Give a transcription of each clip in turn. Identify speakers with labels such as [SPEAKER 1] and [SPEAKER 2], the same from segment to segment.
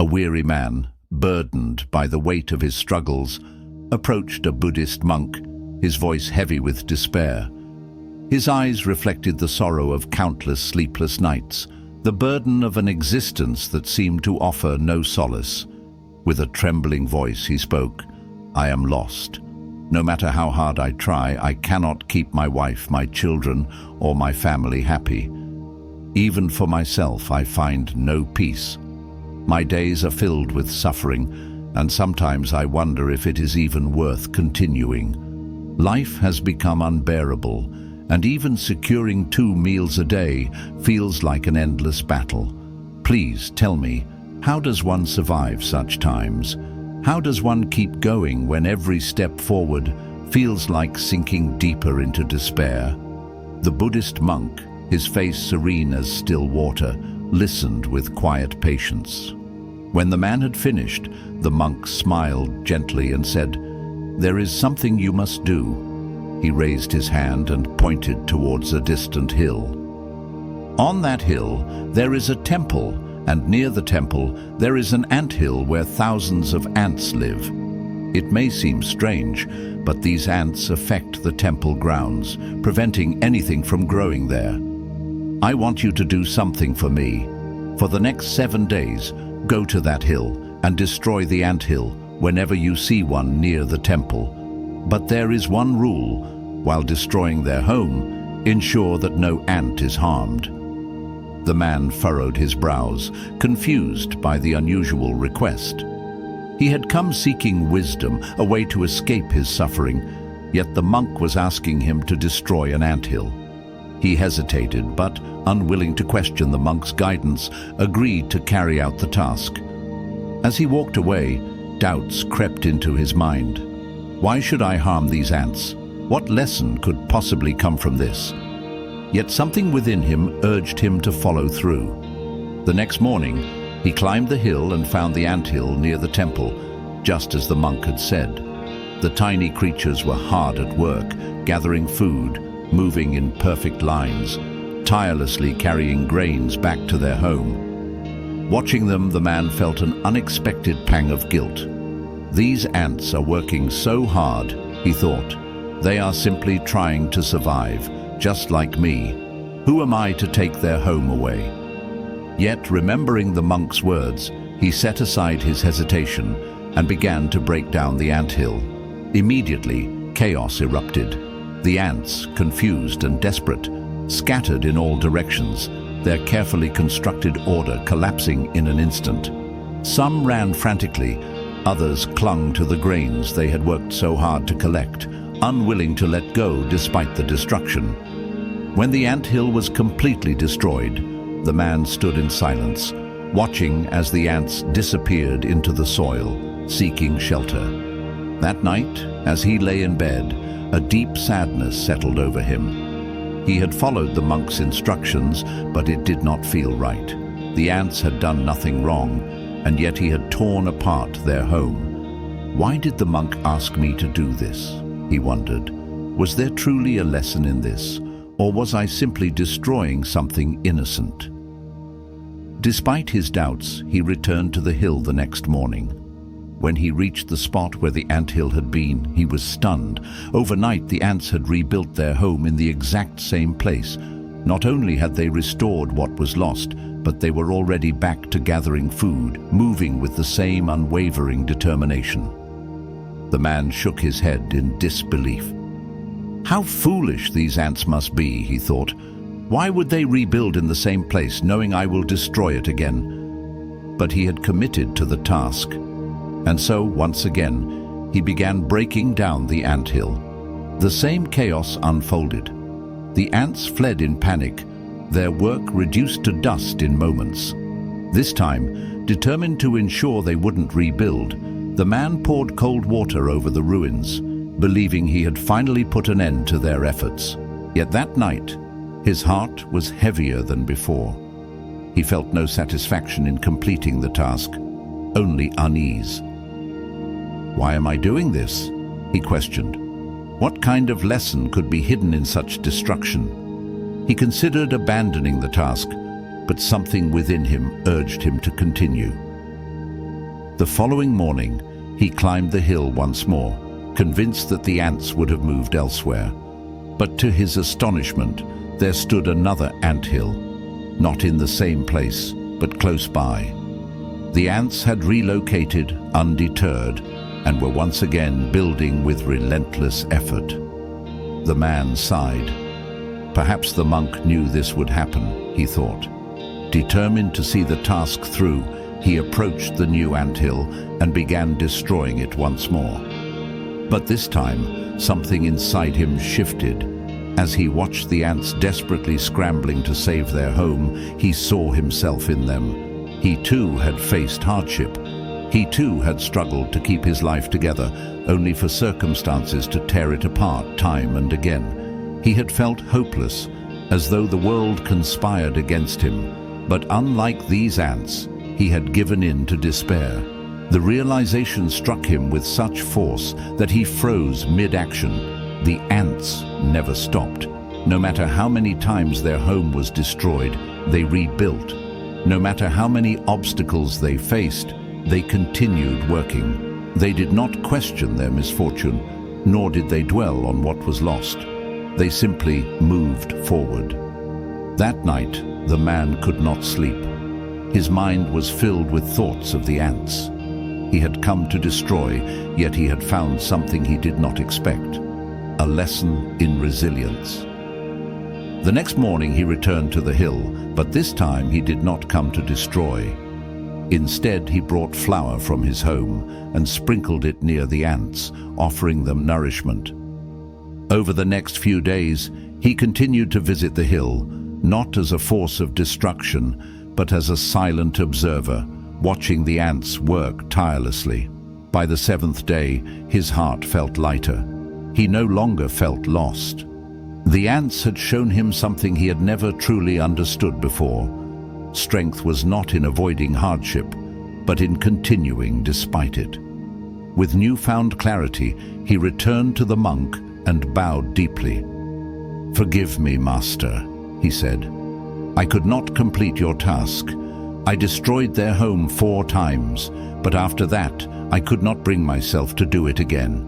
[SPEAKER 1] A weary man, burdened by the weight of his struggles, approached a Buddhist monk, his voice heavy with despair. His eyes reflected the sorrow of countless sleepless nights, the burden of an existence that seemed to offer no solace. With a trembling voice he spoke, "I am lost. No matter how hard I try, I cannot keep my wife, my children, or my family happy. Even for myself, I find no peace. My days are filled with suffering, and sometimes I wonder if it is even worth continuing. Life has become unbearable, and even securing 2 meals a day feels like an endless battle. Please tell me, how does one survive such times? How does one keep going when every step forward feels like sinking deeper into despair?" The Buddhist monk, his face serene as still water, listened with quiet patience. When the man had finished, the monk smiled gently and said, "There is something you must do." He raised his hand and pointed towards a distant hill. "On that hill, there is a temple, and near the temple, there is an anthill where thousands of ants live. It may seem strange, but these ants affect the temple grounds, preventing anything from growing there. I want you to do something for me. For the next 7 days, go to that hill and destroy the anthill whenever you see one near the temple. But there is one rule: while destroying their home, ensure that no ant is harmed." The man furrowed his brows, confused by the unusual request. He had come seeking wisdom, a way to escape his suffering, yet the monk was asking him to destroy an anthill. He hesitated, but, unwilling to question the monk's guidance, agreed to carry out the task. As he walked away, doubts crept into his mind. Why should I harm these ants? What lesson could possibly come from this? Yet something within him urged him to follow through. The next morning, he climbed the hill and found the anthill near the temple, just as the monk had said. The tiny creatures were hard at work, gathering food, moving in perfect lines, tirelessly carrying grains back to their home. Watching them, the man felt an unexpected pang of guilt. These ants are working so hard, he thought. They are simply trying to survive, just like me. Who am I to take their home away? Yet, remembering the monk's words, he set aside his hesitation and began to break down the anthill. Immediately, chaos erupted. The ants, confused and desperate, scattered in all directions, their carefully constructed order collapsing in an instant. Some ran frantically, others clung to the grains they had worked so hard to collect, unwilling to let go despite the destruction. When the anthill was completely destroyed, the man stood in silence, watching as the ants disappeared into the soil, seeking shelter. That night, as he lay in bed, a deep sadness settled over him. He had followed the monk's instructions, but it did not feel right. The ants had done nothing wrong, and yet he had torn apart their home. Why did the monk ask me to do this? He wondered. Was there truly a lesson in this, or was I simply destroying something innocent? Despite his doubts, he returned to the hill the next morning. When he reached the spot where the anthill had been, he was stunned. Overnight, the ants had rebuilt their home in the exact same place. Not only had they restored what was lost, but they were already back to gathering food, moving with the same unwavering determination. The man shook his head in disbelief. How foolish these ants must be, he thought. Why would they rebuild in the same place, knowing I will destroy it again? But he had committed to the task. And so, once again, he began breaking down the anthill. The same chaos unfolded. The ants fled in panic, their work reduced to dust in moments. This time, determined to ensure they wouldn't rebuild, the man poured cold water over the ruins, believing he had finally put an end to their efforts. Yet that night, his heart was heavier than before. He felt no satisfaction in completing the task, only unease. Why am I doing this? He questioned. What kind of lesson could be hidden in such destruction? He considered abandoning the task, but something within him urged him to continue. The following morning, he climbed the hill once more, convinced that the ants would have moved elsewhere. But to his astonishment, there stood another anthill, not in the same place, but close by. The ants had relocated undeterred and were once again building with relentless effort. The man sighed. Perhaps the monk knew this would happen, he thought. Determined to see the task through, he approached the new anthill and began destroying it once more. But this time, something inside him shifted. As he watched the ants desperately scrambling to save their home, he saw himself in them. He too had faced hardship. He too had struggled to keep his life together, only for circumstances to tear it apart time and again. He had felt hopeless, as though the world conspired against him. But unlike these ants, he had given in to despair. The realization struck him with such force that he froze mid-action. The ants never stopped. No matter how many times their home was destroyed, they rebuilt. No matter how many obstacles they faced, they continued working. They did not question their misfortune, nor did they dwell on what was lost. They simply moved forward. That night, the man could not sleep. His mind was filled with thoughts of the ants. He had come to destroy, yet he had found something he did not expect. A lesson in resilience. The next morning he returned to the hill, but this time he did not come to destroy. Instead, he brought flour from his home and sprinkled it near the ants, offering them nourishment. Over the next few days, he continued to visit the hill, not as a force of destruction, but as a silent observer, watching the ants work tirelessly. By the seventh day, his heart felt lighter. He no longer felt lost. The ants had shown him something he had never truly understood before. Strength was not in avoiding hardship, but in continuing despite it. With newfound clarity, he returned to the monk and bowed deeply. "Forgive me, Master," he said. "I could not complete your task. I destroyed their home 4 times, but after that, I could not bring myself to do it again.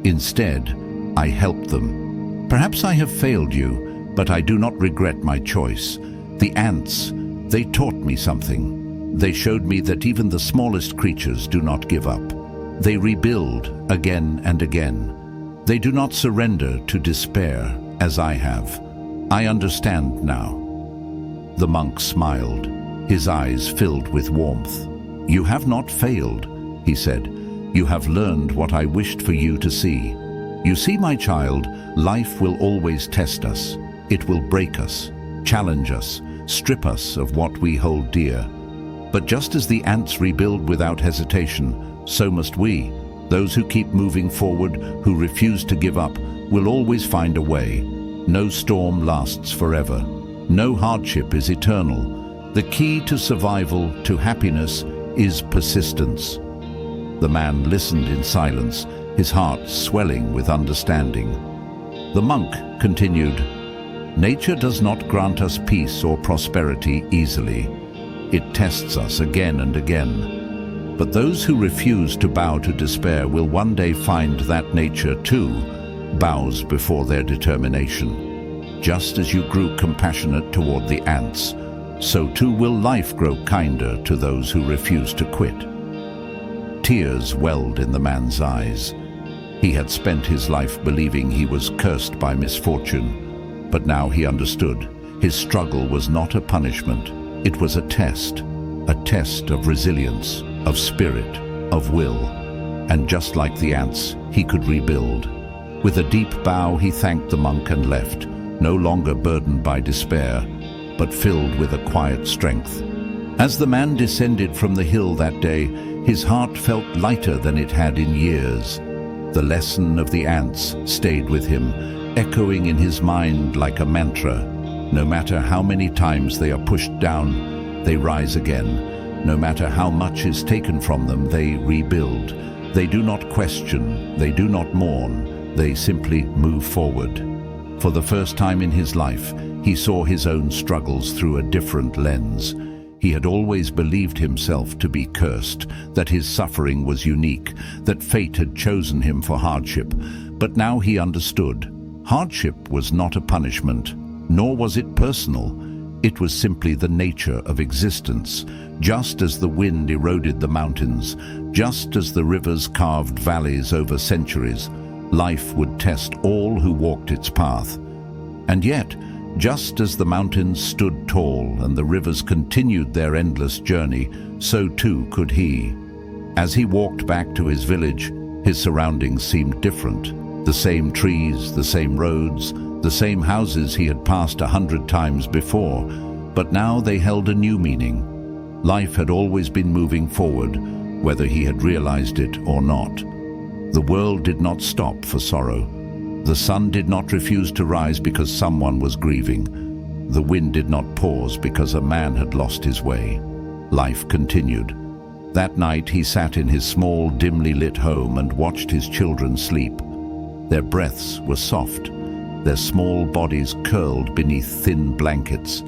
[SPEAKER 1] Instead, I helped them. Perhaps I have failed you, but I do not regret my choice. The ants, they taught me something. They showed me that even the smallest creatures do not give up. They rebuild again and again. They do not surrender to despair, as I have. I understand now." The monk smiled, his eyes filled with warmth. "You have not failed," he said. "You have learned what I wished for you to see. You see, my child, life will always test us. It will break us, challenge us, strip us of what we hold dear. But just as the ants rebuild without hesitation, so must we. Those who keep moving forward, who refuse to give up, will always find a way. No storm lasts forever. No hardship is eternal. The key to survival, to happiness, is persistence." The man listened in silence, his heart swelling with understanding. The monk continued, "Nature does not grant us peace or prosperity easily. It tests us again and again. But those who refuse to bow to despair will one day find that nature, too, bows before their determination. Just as you grew compassionate toward the ants, so too will life grow kinder to those who refuse to quit." Tears welled in the man's eyes. He had spent his life believing he was cursed by misfortune, but now he understood. His struggle was not a punishment. It was a test of resilience, of spirit, of will. And just like the ants, he could rebuild. With a deep bow, he thanked the monk and left, no longer burdened by despair, but filled with a quiet strength. As the man descended from the hill that day, his heart felt lighter than it had in years. The lesson of the ants stayed with him, echoing in his mind like a mantra. No matter how many times they are pushed down, they rise again. No matter how much is taken from them, they rebuild. They do not question, they do not mourn, they simply move forward. For the first time in his life, he saw his own struggles through a different lens. He had always believed himself to be cursed, that his suffering was unique, that fate had chosen him for hardship. But now he understood. Hardship was not a punishment, nor was it personal. It was simply the nature of existence. Just as the wind eroded the mountains, just as the rivers carved valleys over centuries, life would test all who walked its path. And yet, just as the mountains stood tall and the rivers continued their endless journey, so too could he. As he walked back to his village, his surroundings seemed different. The same trees, the same roads, the same houses he had passed 100 times before, but now they held a new meaning. Life had always been moving forward, whether he had realized it or not. The world did not stop for sorrow. The sun did not refuse to rise because someone was grieving. The wind did not pause because a man had lost his way. Life continued. That night he sat in his small, dimly lit home and watched his children sleep. Their breaths were soft, their small bodies curled beneath thin blankets.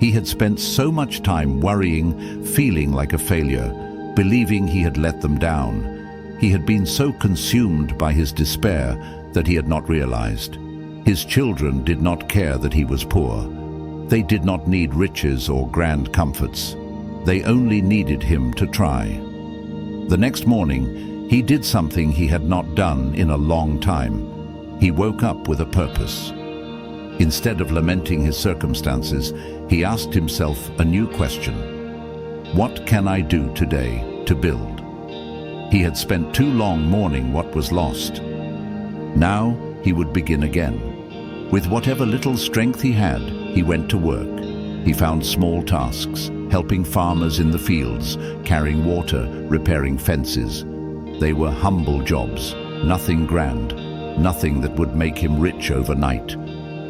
[SPEAKER 1] He had spent so much time worrying, feeling like a failure, believing he had let them down. He had been so consumed by his despair that he had not realized. His children did not care that he was poor. They did not need riches or grand comforts. They only needed him to try. The next morning, he did something he had not done in a long time. He woke up with a purpose. Instead of lamenting his circumstances, he asked himself a new question. What can I do today to build? He had spent too long mourning what was lost. Now he would begin again. With whatever little strength he had, he went to work. He found small tasks, helping farmers in the fields, carrying water, repairing fences. They were humble jobs, nothing grand, nothing that would make him rich overnight.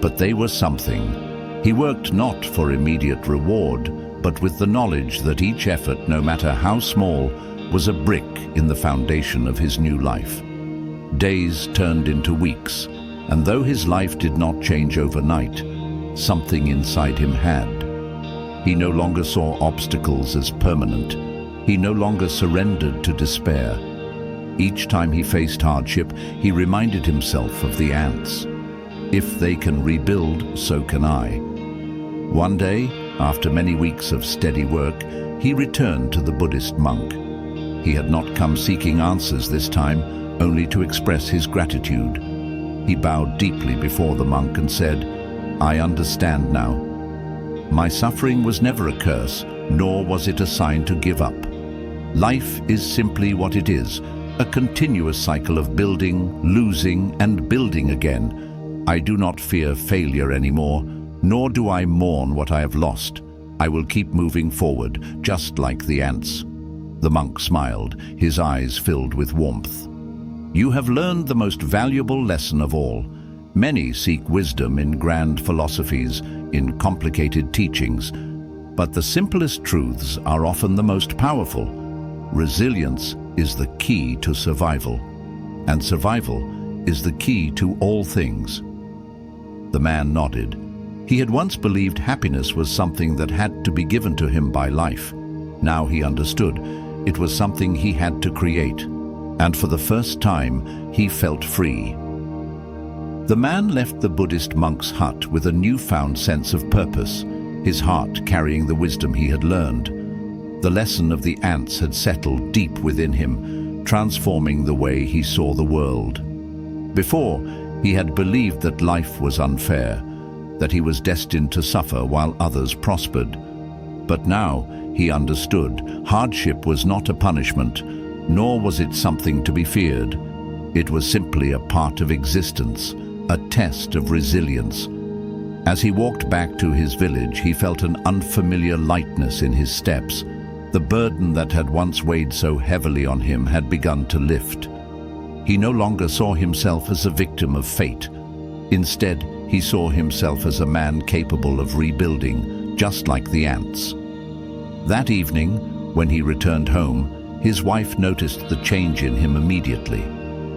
[SPEAKER 1] But they were something. He worked not for immediate reward, but with the knowledge that each effort, no matter how small, was a brick in the foundation of his new life. Days turned into weeks, and though his life did not change overnight, something inside him had. He no longer saw obstacles as permanent. He no longer surrendered to despair. Each time he faced hardship, he reminded himself of the ants. If they can rebuild, so can I. One day, after many weeks of steady work, he returned to the Buddhist monk. He had not come seeking answers this time, only to express his gratitude. He bowed deeply before the monk and said, I understand now. My suffering was never a curse, nor was it a sign to give up. Life is simply what it is, a continuous cycle of building, losing, and building again. I do not fear failure anymore, nor do I mourn what I have lost. I will keep moving forward, just like the ants. The monk smiled, his eyes filled with warmth. You have learned the most valuable lesson of all. Many seek wisdom in grand philosophies, in complicated teachings, but the simplest truths are often the most powerful. Resilience is the key to survival, and survival is the key to all things. The man nodded. He had once believed happiness was something that had to be given to him by life. Now he understood. It was something he had to create, and for the first time, he felt free. The man left the Buddhist monk's hut with a newfound sense of purpose, his heart carrying the wisdom he had learned. The lesson of the ants had settled deep within him, transforming the way he saw the world. Before, he had believed that life was unfair, that he was destined to suffer while others prospered. But now, he understood. Hardship was not a punishment, nor was it something to be feared. It was simply a part of existence, a test of resilience. As he walked back to his village, he felt an unfamiliar lightness in his steps. The burden that had once weighed so heavily on him had begun to lift. He no longer saw himself as a victim of fate. Instead, he saw himself as a man capable of rebuilding, just like the ants. That evening, when he returned home, his wife noticed the change in him immediately.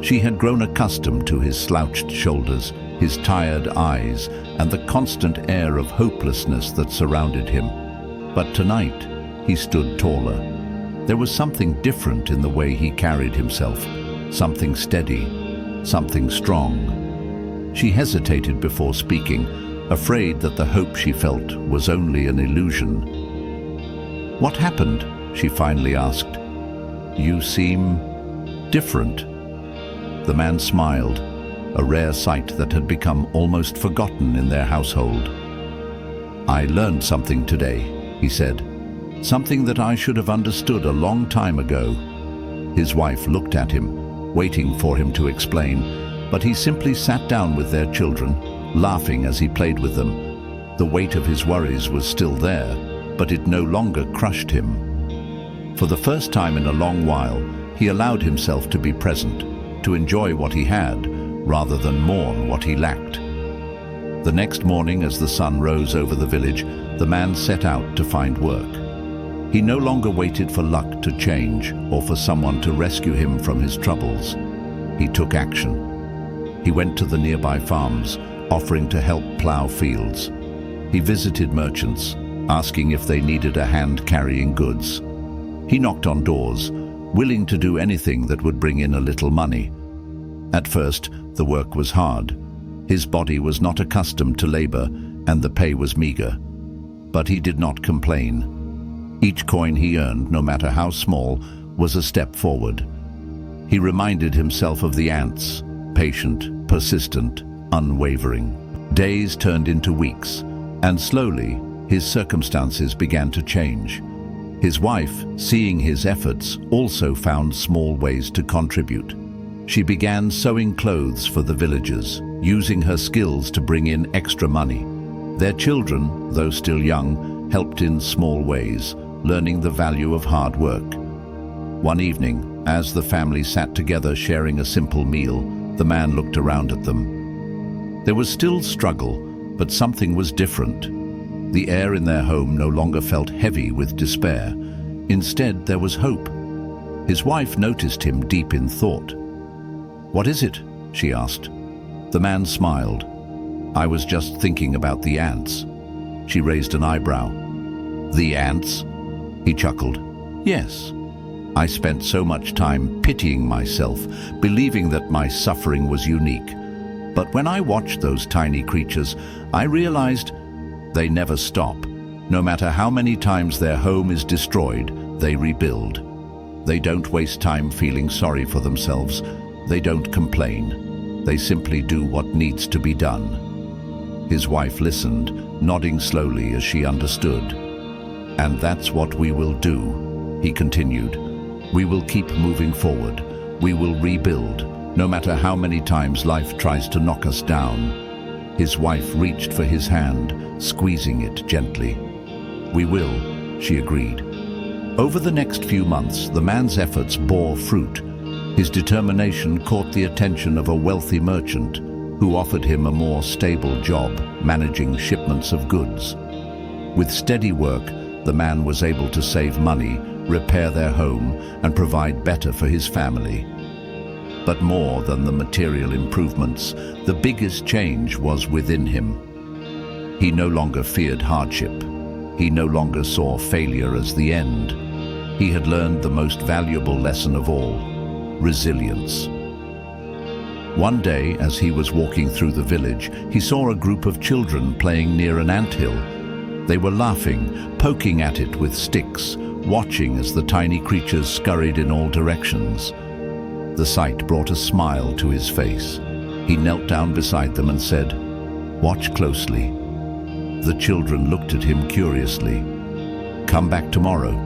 [SPEAKER 1] She had grown accustomed to his slouched shoulders, his tired eyes, and the constant air of hopelessness that surrounded him. But tonight, he stood taller. There was something different in the way he carried himself, something steady, something strong. She hesitated before speaking, afraid that the hope she felt was only an illusion. "What happened?" she finally asked. "You seem different." The man smiled, a rare sight that had become almost forgotten in their household. "I learned something today," he said. "Something that I should have understood a long time ago." His wife looked at him, waiting for him to explain, but he simply sat down with their children, laughing as he played with them. The weight of his worries was still there, but it no longer crushed him. For the first time in a long while, he allowed himself to be present, to enjoy what he had, rather than mourn what he lacked. The next morning, as the sun rose over the village, the man set out to find work. He no longer waited for luck to change or for someone to rescue him from his troubles. He took action. He went to the nearby farms, offering to help plow fields. He visited merchants, asking if they needed a hand carrying goods. He knocked on doors, willing to do anything that would bring in a little money. At first, the work was hard. His body was not accustomed to labor, and the pay was meager. But he did not complain. Each coin he earned, no matter how small, was a step forward. He reminded himself of the ants, patient, persistent, unwavering. Days turned into weeks, and slowly his circumstances began to change. His wife, seeing his efforts, also found small ways to contribute. She began sewing clothes for the villagers, using her skills to bring in extra money. Their children, though still young, helped in small ways, learning the value of hard work. One evening, as the family sat together sharing a simple meal, the man looked around at them. There was still struggle, but something was different. The air in their home no longer felt heavy with despair. Instead, there was hope. His wife noticed him deep in thought. "What is it?" she asked. The man smiled. "I was just thinking about the ants." She raised an eyebrow. "The ants?" He chuckled. "Yes. I spent so much time pitying myself, believing that my suffering was unique. But when I watched those tiny creatures, I realized they never stop. No matter how many times their home is destroyed, they rebuild. They don't waste time feeling sorry for themselves. They don't complain. They simply do what needs to be done." His wife listened, nodding slowly as she understood. "And that's what we will do," he continued. "We will keep moving forward. We will rebuild, no matter how many times life tries to knock us down." His wife reached for his hand, squeezing it gently. "We will," she agreed. Over the next few months, the man's efforts bore fruit. His determination caught the attention of a wealthy merchant who offered him a more stable job, managing shipments of goods. With steady work, the man was able to save money, repair their home, and provide better for his family. But more than the material improvements, the biggest change was within him. He no longer feared hardship. He no longer saw failure as the end. He had learned the most valuable lesson of all: resilience. One day, as he was walking through the village, he saw a group of children playing near an anthill. They were laughing, poking at it with sticks, watching as the tiny creatures scurried in all directions. The sight brought a smile to his face. He knelt down beside them and said, "Watch closely." The children looked at him curiously. "Come back tomorrow,"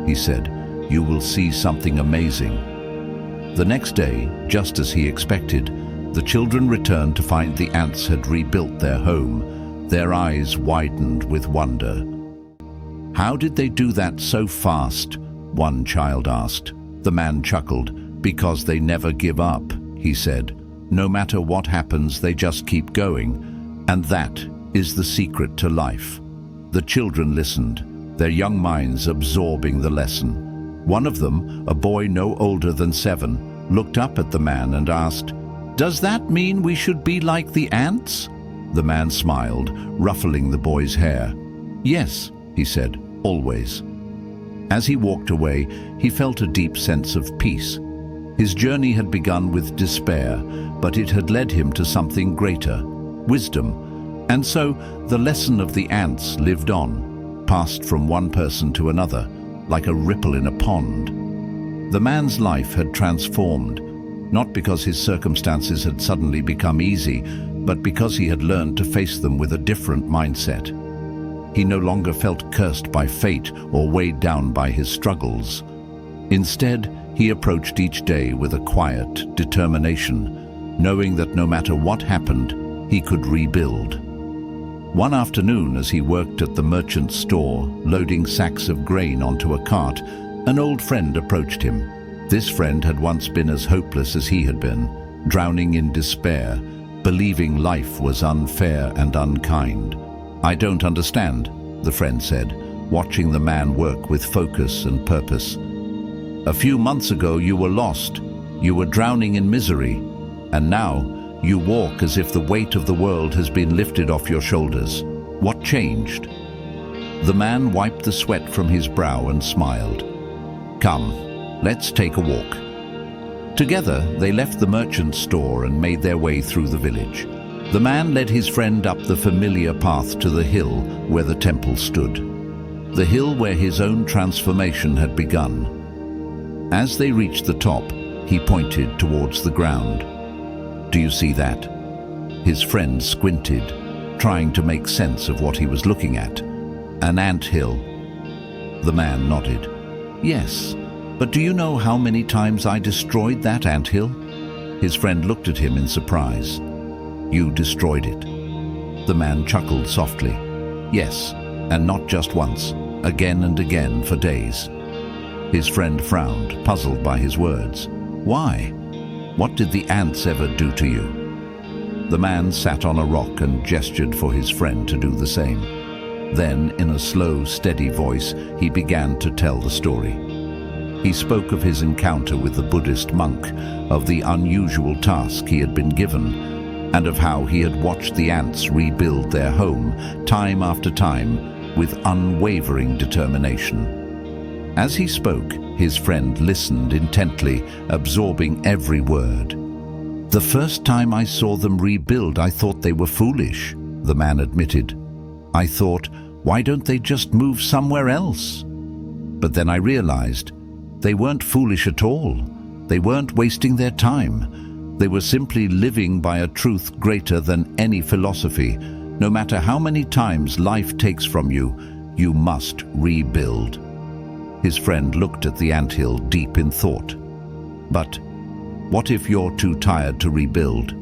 [SPEAKER 1] he said. "You will see something amazing." The next day, just as he expected, the children returned to find the ants had rebuilt their home. Their eyes widened with wonder. "How did they do that so fast?" one child asked. The man chuckled. "Because they never give up," he said. "No matter what happens, they just keep going. And that is the secret to life." The children listened, their young minds absorbing the lesson. One of them, a boy no older than 7, looked up at the man and asked, "Does that mean we should be like the ants?" The man smiled, ruffling the boy's hair. "Yes," he said, "always." As he walked away, he felt a deep sense of peace. His journey had begun with despair, but it had led him to something greater, wisdom. And so the lesson of the ants lived on, passed from one person to another, like a ripple in a pond. The man's life had transformed, not because his circumstances had suddenly become easy, but because he had learned to face them with a different mindset. He no longer felt cursed by fate or weighed down by his struggles. Instead, he approached each day with a quiet determination, knowing that no matter what happened, he could rebuild. One afternoon, as he worked at the merchant's store, loading sacks of grain onto a cart, an old friend approached him. This friend had once been as hopeless as he had been, drowning in despair, believing life was unfair and unkind. "I don't understand," the friend said, watching the man work with focus and purpose. "A few months ago you were lost, you were drowning in misery, and now you walk as if the weight of the world has been lifted off your shoulders. What changed?" The man wiped the sweat from his brow and smiled. "Come, let's take a walk." Together, they left the merchant's store and made their way through the village. The man led his friend up the familiar path to the hill where the temple stood, the hill where his own transformation had begun. As they reached the top, he pointed towards the ground. "Do you see that?" His friend squinted, trying to make sense of what he was looking at. "An anthill." The man nodded. "Yes, but do you know how many times I destroyed that anthill?" His friend looked at him in surprise. "You destroyed it?" The man chuckled softly. "Yes, and not just once, again and again for days." His friend frowned, puzzled by his words. "Why? What did the ants ever do to you?" The man sat on a rock and gestured for his friend to do the same. Then, in a slow, steady voice, he began to tell the story. He spoke of his encounter with the Buddhist monk, of the unusual task he had been given, and of how he had watched the ants rebuild their home, time after time, with unwavering determination. As he spoke, his friend listened intently, absorbing every word. "The first time I saw them rebuild, I thought they were foolish," the man admitted. "I thought, why don't they just move somewhere else?" But then I realized they weren't foolish at all. They weren't wasting their time. They were simply living by a truth greater than any philosophy. No matter how many times life takes from you, you must rebuild. His friend looked at the anthill, deep in thought. "But what if you're too tired to rebuild?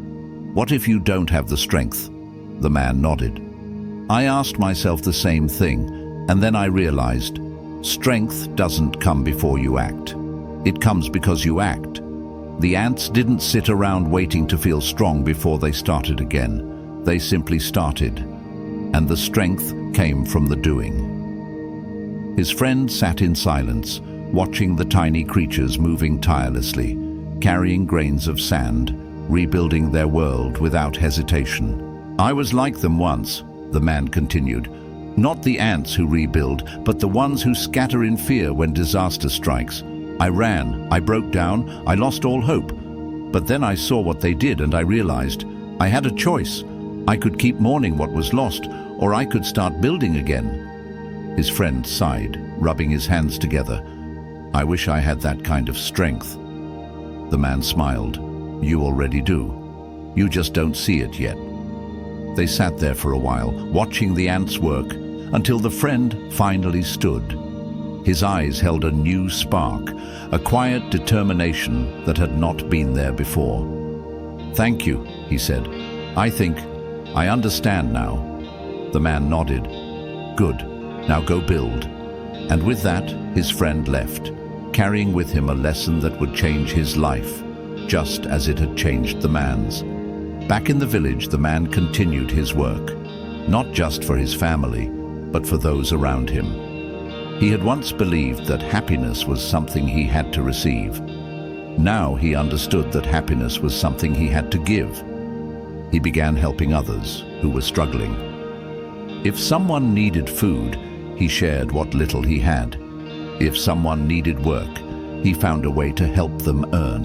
[SPEAKER 1] What if you don't have the strength?" The man nodded. I asked myself the same thing, and then I realized, strength doesn't come before you act. It comes because you act. The ants didn't sit around waiting to feel strong before they started again. They simply started, and the strength came from the doing. His friend sat in silence, watching the tiny creatures moving tirelessly, carrying grains of sand, rebuilding their world without hesitation. "I was like them once," the man continued. "Not the ants who rebuild, but the ones who scatter in fear when disaster strikes. I ran, I broke down, I lost all hope. But then I saw what they did and I realized I had a choice. I could keep mourning what was lost, or I could start building again." His friend sighed, rubbing his hands together. "I wish I had that kind of strength." The man smiled. "You already do. You just don't see it yet." They sat there for a while, watching the ants work, until the friend finally stood. His eyes held a new spark, a quiet determination that had not been there before. "Thank you," he said. "I think I understand now." The man nodded. "Good. Now go build." And with that, his friend left, carrying with him a lesson that would change his life, just as it had changed the man's. Back in the village, the man continued his work, not just for his family, but for those around him. He had once believed that happiness was something he had to receive. Now he understood that happiness was something he had to give. He began helping others who were struggling. If someone needed food, he shared what little he had. If someone needed work, he found a way to help them earn.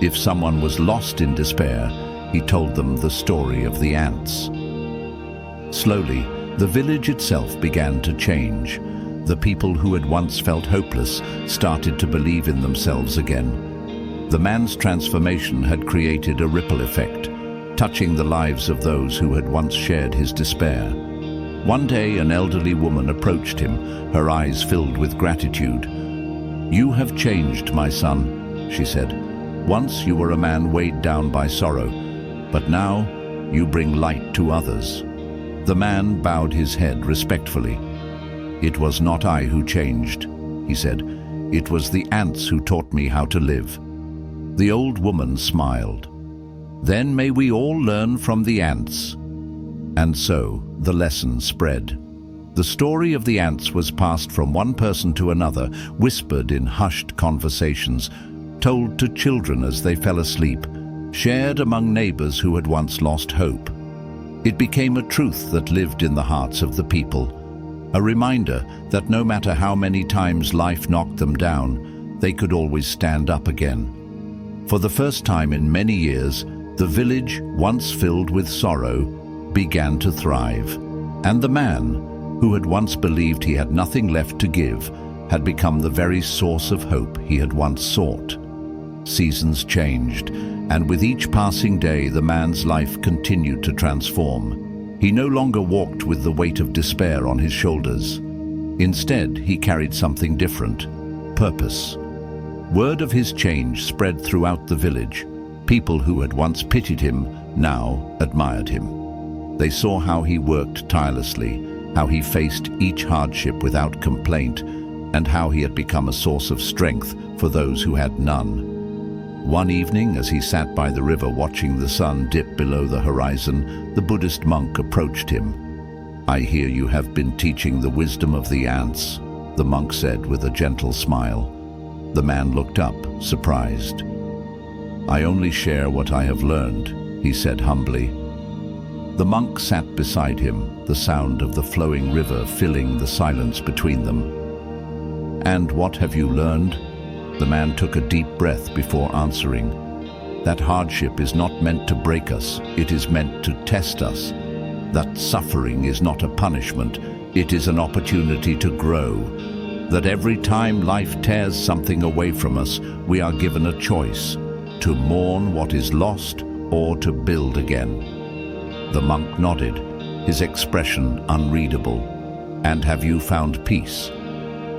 [SPEAKER 1] If someone was lost in despair, he told them the story of the ants. Slowly, the village itself began to change. The people who had once felt hopeless started to believe in themselves again. The man's transformation had created a ripple effect, touching the lives of those who had once shared his despair. One day, an elderly woman approached him, her eyes filled with gratitude. "You have changed, my son," she said. "Once you were a man weighed down by sorrow, but now you bring light to others." The man bowed his head respectfully. "It was not I who changed," he said. "It was the ants who taught me how to live." The old woman smiled. "Then may we all learn from the ants." And so the lesson spread. The story of the ants was passed from one person to another, whispered in hushed conversations, told to children as they fell asleep, shared among neighbors who had once lost hope. It became a truth that lived in the hearts of the people, a reminder that no matter how many times life knocked them down, they could always stand up again. For the first time in many years, the village, once filled with sorrow, began to thrive. And the man, who had once believed he had nothing left to give, had become the very source of hope he had once sought. Seasons changed, and with each passing day the man's life continued to transform. He no longer walked with the weight of despair on his shoulders. Instead, he carried something different: purpose. Word of his change spread throughout the village. People who had once pitied him now admired him. They saw how he worked tirelessly, how he faced each hardship without complaint, and how he had become a source of strength for those who had none. One evening, as he sat by the river watching the sun dip below the horizon, the Buddhist monk approached him. "I hear you have been teaching the wisdom of the ants," the monk said with a gentle smile. The man looked up, surprised. "I only share what I have learned," he said humbly. The monk sat beside him, the sound of the flowing river filling the silence between them. "And what have you learned?" The man took a deep breath before answering. "That hardship is not meant to break us, it is meant to test us. That suffering is not a punishment, it is an opportunity to grow. That every time life tears something away from us, we are given a choice: to mourn what is lost or to build again." The monk nodded, his expression unreadable. "And have you found peace?"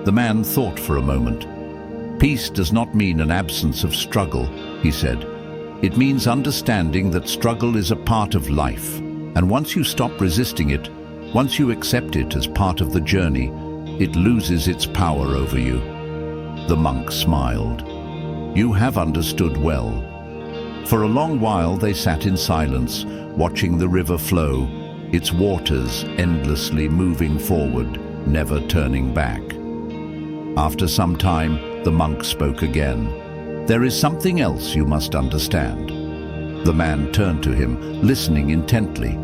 [SPEAKER 1] The man thought for a moment. "Peace does not mean an absence of struggle," he said. "It means understanding that struggle is a part of life. And once you stop resisting it, once you accept it as part of the journey, it loses its power over you." The monk smiled. "You have understood well." For a long while they sat in silence, watching the river flow, its waters endlessly moving forward, never turning back. After some time, the monk spoke again. "There is something else you must understand." The man turned to him, listening intently.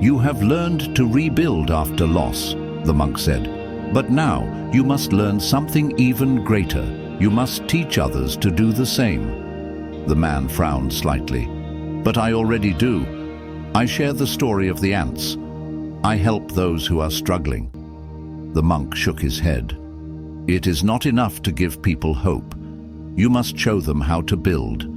[SPEAKER 1] "You have learned to rebuild after loss," the monk said. "But now you must learn something even greater. You must teach others to do the same." The man frowned slightly. "But I already do. I share the story of the ants. I help those who are struggling." The monk shook his head. "It is not enough to give people hope. You must show them how to build.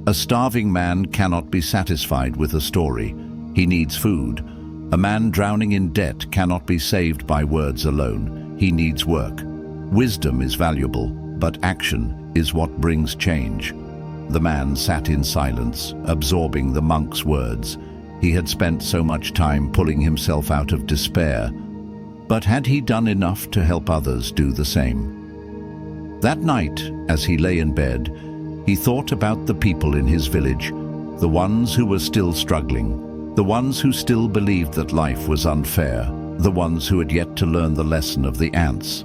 [SPEAKER 1] A starving man cannot be satisfied with a story. He needs food. A man drowning in debt cannot be saved by words alone. He needs work. Wisdom is valuable, but action is what brings change." The man sat in silence, absorbing the monk's words. He had spent so much time pulling himself out of despair. But had he done enough to help others do the same? That night, as he lay in bed, he thought about the people in his village, the ones who were still struggling, the ones who still believed that life was unfair, the ones who had yet to learn the lesson of the ants.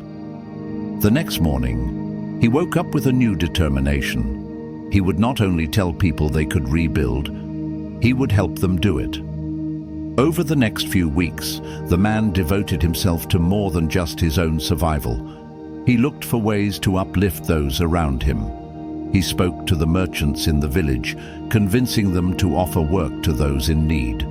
[SPEAKER 1] The next morning, he woke up with a new determination. He would not only tell people they could rebuild, he would help them do it. Over the next few weeks, the man devoted himself to more than just his own survival. He looked for ways to uplift those around him. He spoke to the merchants in the village, convincing them to offer work to those in need.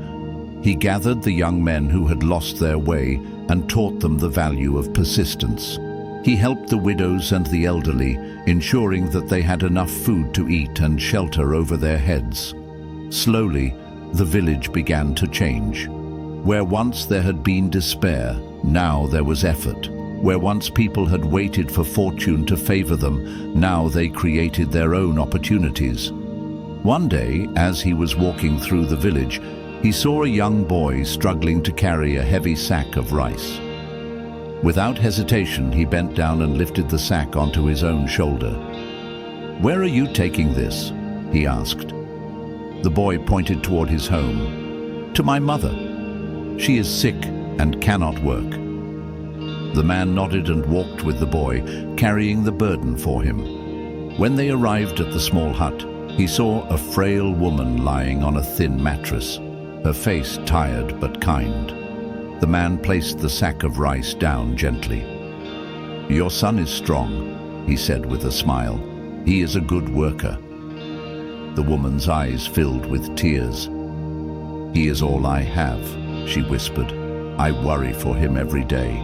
[SPEAKER 1] He gathered the young men who had lost their way and taught them the value of persistence. He helped the widows and the elderly, ensuring that they had enough food to eat and shelter over their heads. Slowly, the village began to change. Where once there had been despair, now there was effort. Where once people had waited for fortune to favor them, now they created their own opportunities. One day, as he was walking through the village, he saw a young boy struggling to carry a heavy sack of rice. Without hesitation, he bent down and lifted the sack onto his own shoulder. "Where are you taking this?" he asked. The boy pointed toward his home. "To my mother. She is sick and cannot work." The man nodded and walked with the boy, carrying the burden for him. When they arrived at the small hut, he saw a frail woman lying on a thin mattress, her face tired but kind. The man placed the sack of rice down gently. "Your son is strong," he said with a smile. "He is a good worker." The woman's eyes filled with tears. "He is all I have," she whispered. "I worry for him every day."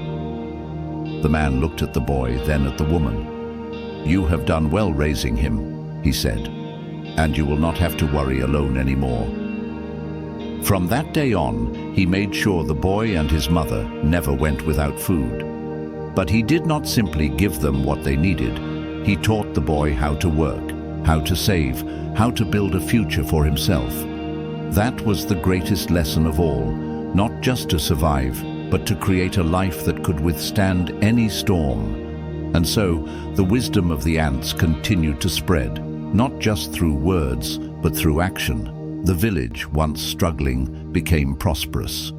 [SPEAKER 1] The man looked at the boy, then at the woman. "You have done well raising him," he said, "and you will not have to worry alone anymore." From that day on, he made sure the boy and his mother never went without food. But he did not simply give them what they needed. He taught the boy how to work, how to save, how to build a future for himself. That was the greatest lesson of all, not just to survive, but to create a life that could withstand any storm. And so, the wisdom of the ants continued to spread, not just through words, but through action. The village, once struggling, became prosperous.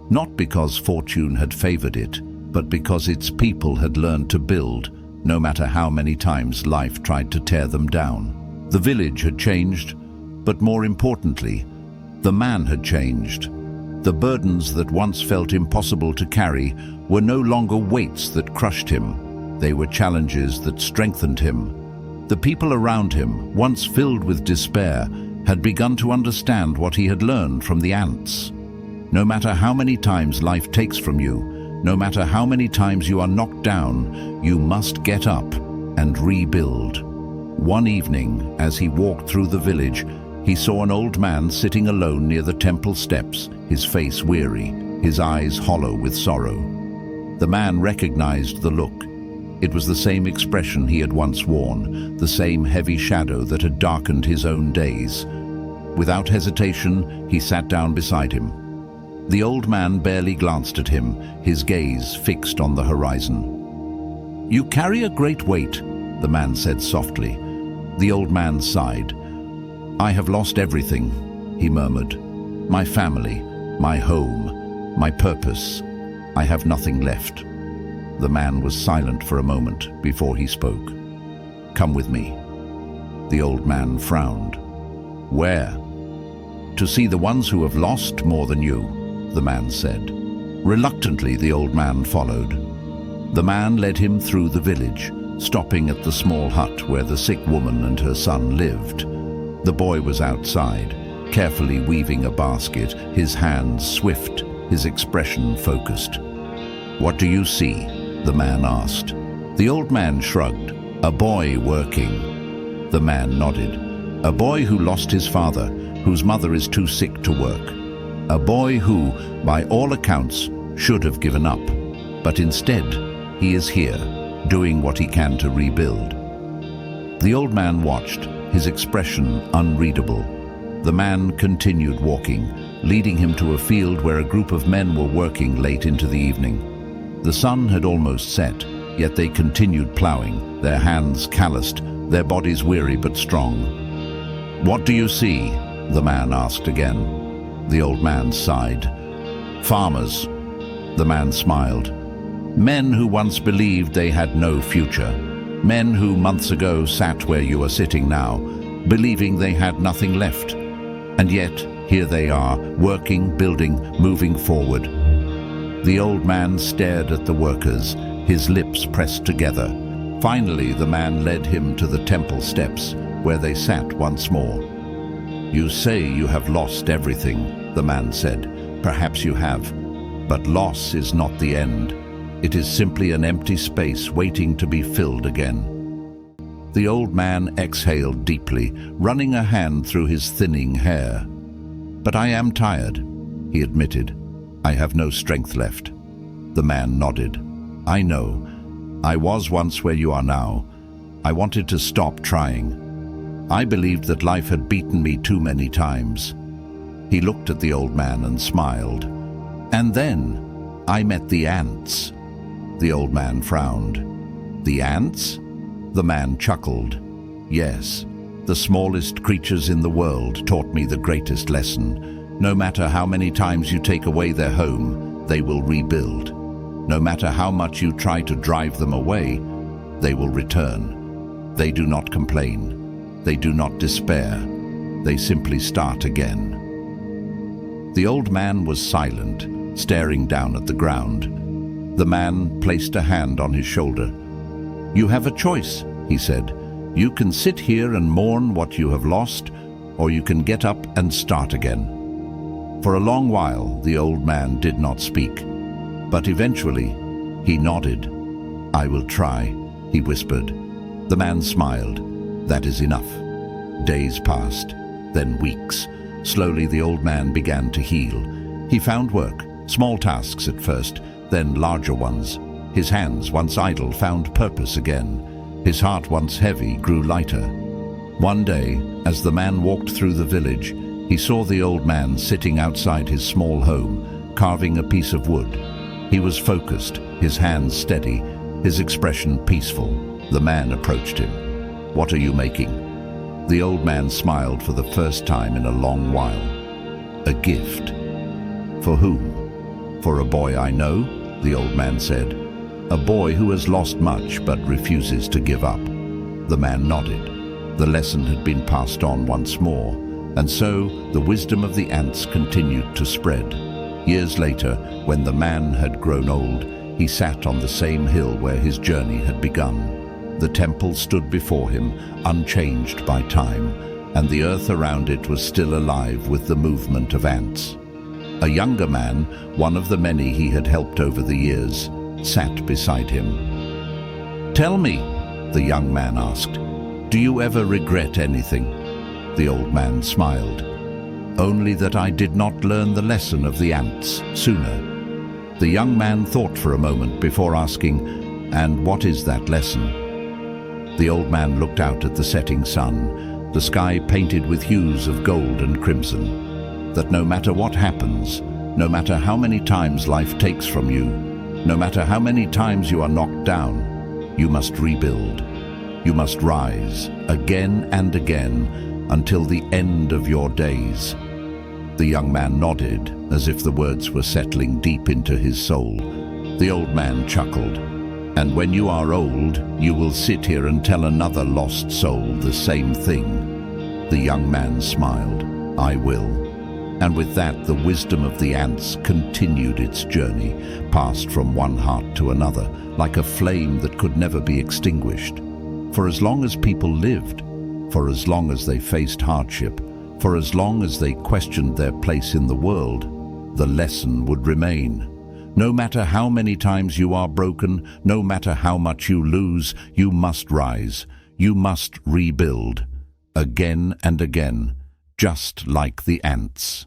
[SPEAKER 1] Not because fortune had favored it, but because its people had learned to build, no matter how many times life tried to tear them down. The village had changed, but more importantly, the man had changed. The burdens that once felt impossible to carry were no longer weights that crushed him. They were challenges that strengthened him. The people around him, once filled with despair, had begun to understand what he had learned from the ants. No matter how many times life takes from you, no matter how many times you are knocked down, you must get up and rebuild. One evening, as he walked through the village, he saw an old man sitting alone near the temple steps, his face weary, his eyes hollow with sorrow. The man recognized the look. It was the same expression he had once worn, the same heavy shadow that had darkened his own days. Without hesitation, he sat down beside him. The old man barely glanced at him, his gaze fixed on the horizon. "You carry a great weight," the man said softly. The old man sighed. "I have lost everything," he murmured. "My family, my home, my purpose. I have nothing left." The man was silent for a moment before he spoke. "Come with me." The old man frowned. "Where?" "To see the ones who have lost more than you," the man said. Reluctantly, the old man followed. The man led him through the village, stopping at the small hut where the sick woman and her son lived. The boy was outside, carefully weaving a basket, his hands swift, his expression focused. "What do you see?" the man asked. The old man shrugged. "A boy working." The man nodded. "A boy who lost his father, whose mother is too sick to work. A boy who, by all accounts, should have given up. But instead, he is here, doing what he can to rebuild." The old man watched, his expression unreadable. The man continued walking, leading him to a field where a group of men were working late into the evening. The sun had almost set, yet they continued plowing, their hands calloused, their bodies weary but strong. "What do you see?" the man asked again. The old man sighed. "Farmers." The man smiled. "Men who once believed they had no future. Men who months ago sat where you are sitting now, believing they had nothing left. And yet, here they are, working, building, moving forward." The old man stared at the workers, his lips pressed together. Finally, the man led him to the temple steps, where they sat once more. "You say you have lost everything," the man said. "Perhaps you have. But loss is not the end. It is simply an empty space waiting to be filled again." The old man exhaled deeply, running a hand through his thinning hair. "But I am tired," he admitted. "I have no strength left." The man nodded. "I know. I was once where you are now. I wanted to stop trying. I believed that life had beaten me too many times." He looked at the old man and smiled. "And then I met the ants." The old man frowned. "The ants?" The man chuckled. "Yes, the smallest creatures in the world taught me the greatest lesson. No matter how many times you take away their home, they will rebuild. No matter how much you try to drive them away, they will return. They do not complain. They do not despair. They simply start again." The old man was silent, staring down at the ground. The man placed a hand on his shoulder. "You have a choice," he said. "You can sit here and mourn what you have lost, or you can get up and start again." For a long while, the old man did not speak. But eventually, he nodded. "I will try," he whispered. The man smiled. "That is enough." Days passed, then weeks. Slowly, the old man began to heal. He found work, small tasks at first, then larger ones. His hands, once idle, found purpose again. His heart, once heavy, grew lighter. One day, as the man walked through the village, he saw the old man sitting outside his small home, carving a piece of wood. He was focused, his hands steady, his expression peaceful. The man approached him. "What are you making?" The old man smiled for the first time in a long while. "A gift." "For whom?" "For a boy I know," the old man said. "A boy who has lost much but refuses to give up." The man nodded. The lesson had been passed on once more, and so the wisdom of the ants continued to spread. Years later, when the man had grown old, he sat on the same hill where his journey had begun. The temple stood before him, unchanged by time, and the earth around it was still alive with the movement of ants. A younger man, one of the many he had helped over the years, sat beside him. "Tell me," the young man asked, "do you ever regret anything?" The old man smiled. "Only that I did not learn the lesson of the ants sooner." The young man thought for a moment before asking, "And what is that lesson?" The old man looked out at the setting sun, the sky painted with hues of gold and crimson. That no matter what happens, no matter how many times life takes from you, no matter how many times you are knocked down, you must rebuild. You must rise again and again until the end of your days. The young man nodded, as if the words were settling deep into his soul. The old man chuckled. "And when you are old, you will sit here and tell another lost soul the same thing." The young man smiled. "I will." And with that, the wisdom of the ants continued its journey, passed from one heart to another, like a flame that could never be extinguished. For as long as people lived, for as long as they faced hardship, for as long as they questioned their place in the world, the lesson would remain. No matter how many times you are broken, no matter how much you lose, you must rise. You must rebuild. Again and again, just like the ants.